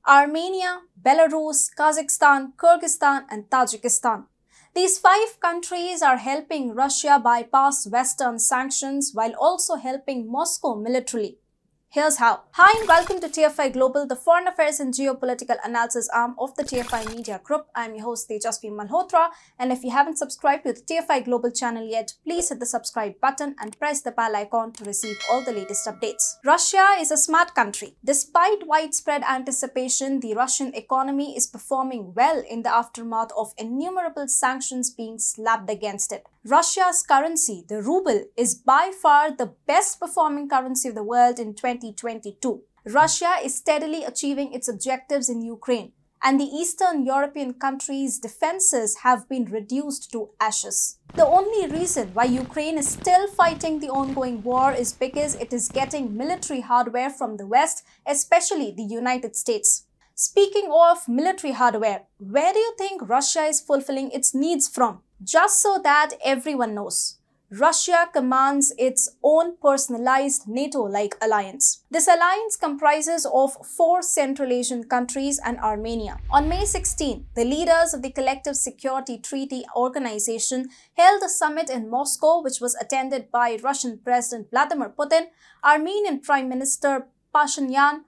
Armenia, Belarus, Kazakhstan, Kyrgyzstan, and Tajikistan. These 5 countries are helping Russia bypass Western sanctions while also helping Moscow militarily. Here's how. Hi and welcome to TFI Global, the foreign affairs and geopolitical analysis arm of the TFI Media Group. I'm your host Tejasvi Malhotra, and if you haven't subscribed to the TFI Global channel yet, please hit the subscribe button and press the bell icon to receive all the latest updates. Russia is a smart country. Despite widespread anticipation, the Russian economy is performing well in the aftermath of innumerable sanctions being slapped against it. Russia's currency, the ruble, is by far the best performing currency of the world in 2022. Russia is steadily achieving its objectives in Ukraine, and the Eastern European countries' defenses have been reduced to ashes. The only reason why Ukraine is still fighting the ongoing war is because it is getting military hardware from the West, especially the United States. Speaking of military hardware, where do you think Russia is fulfilling its needs from? Just so that everyone knows, Russia commands its own personalized NATO-like alliance. This alliance comprises of 4 Central Asian countries and Armenia. On May 16, the leaders of the Collective Security Treaty Organization held a summit in Moscow, which was attended by Russian President Vladimir Putin, Armenian Prime Minister Pashinyan,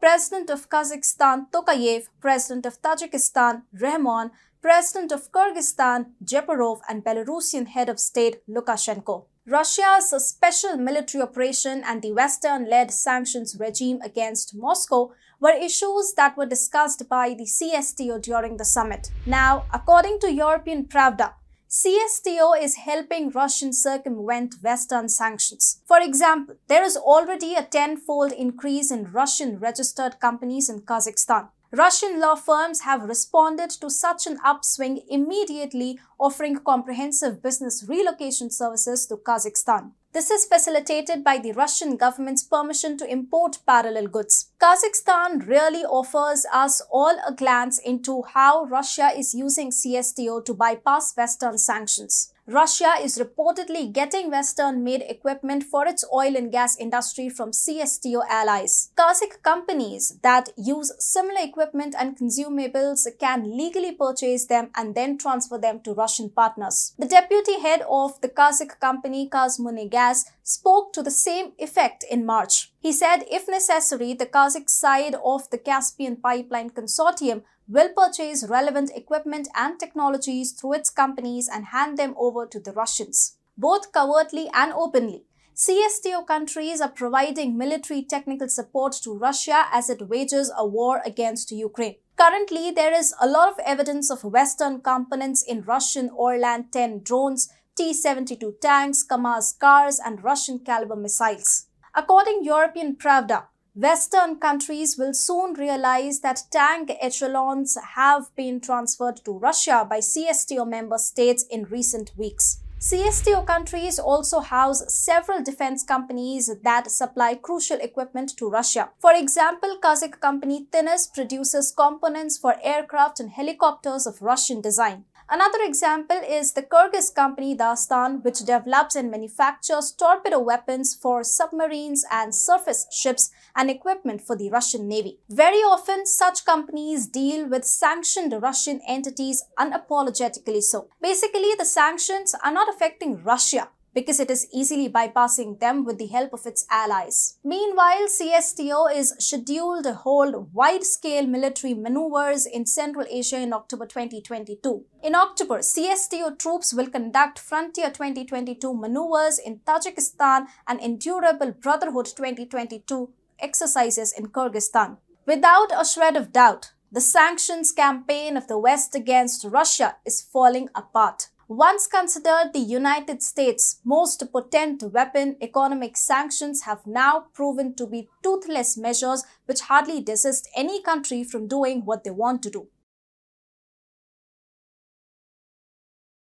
President of Kazakhstan Tokayev, President of Tajikistan Rahmon, President of Kyrgyzstan Jeparov, and Belarusian head of state Lukashenko. Russia's special military operation and the Western-led sanctions regime against Moscow were issues that were discussed by the CSTO during the summit. Now, according to European Pravda, CSTO is helping Russians circumvent Western sanctions. For example, there is already a 10-fold increase in Russian-registered companies in Kazakhstan. Russian law firms have responded to such an upswing immediately, offering comprehensive business relocation services to Kazakhstan. This is facilitated by the Russian government's permission to import parallel goods. Kazakhstan really offers us all a glance into how Russia is using CSTO to bypass Western sanctions. Russia is reportedly getting Western-made equipment for its oil and gas industry from CSTO allies. Kazakh companies that use similar equipment and consumables can legally purchase them and then transfer them to Russian partners. The deputy head of the Kazakh company KazMunayGaz spoke to the same effect in March. He said if necessary, the Kazakh side of the Caspian Pipeline Consortium will purchase relevant equipment and technologies through its companies and hand them over to the Russians, both covertly and openly. CSTO countries are providing military technical support to Russia as it wages a war against Ukraine. Currently, there is a lot of evidence of Western components in Russian Orlan-10 drones, T-72 tanks, Kamaz cars, and Russian-caliber missiles. According to European Pravda, Western countries will soon realize that tank echelons have been transferred to Russia by CSTO member states in recent weeks. CSTO countries also house several defense companies that supply crucial equipment to Russia. For example, Kazakh company Tinis produces components for aircraft and helicopters of Russian design. Another example is the Kyrgyz company Dastan, which develops and manufactures torpedo weapons for submarines and surface ships and equipment for the Russian Navy. Very often, such companies deal with sanctioned Russian entities unapologetically so. Basically, the sanctions are not affecting Russia because it is easily bypassing them with the help of its allies. Meanwhile, CSTO is scheduled to hold wide-scale military maneuvers in Central Asia in October 2022. In October, CSTO troops will conduct Frontier 2022 maneuvers in Tajikistan and Endurable Brotherhood 2022 exercises in Kyrgyzstan. Without a shred of doubt, the sanctions campaign of the West against Russia is falling apart. Once considered the United States' most potent weapon, economic sanctions have now proven to be toothless measures which hardly desist any country from doing what they want to do.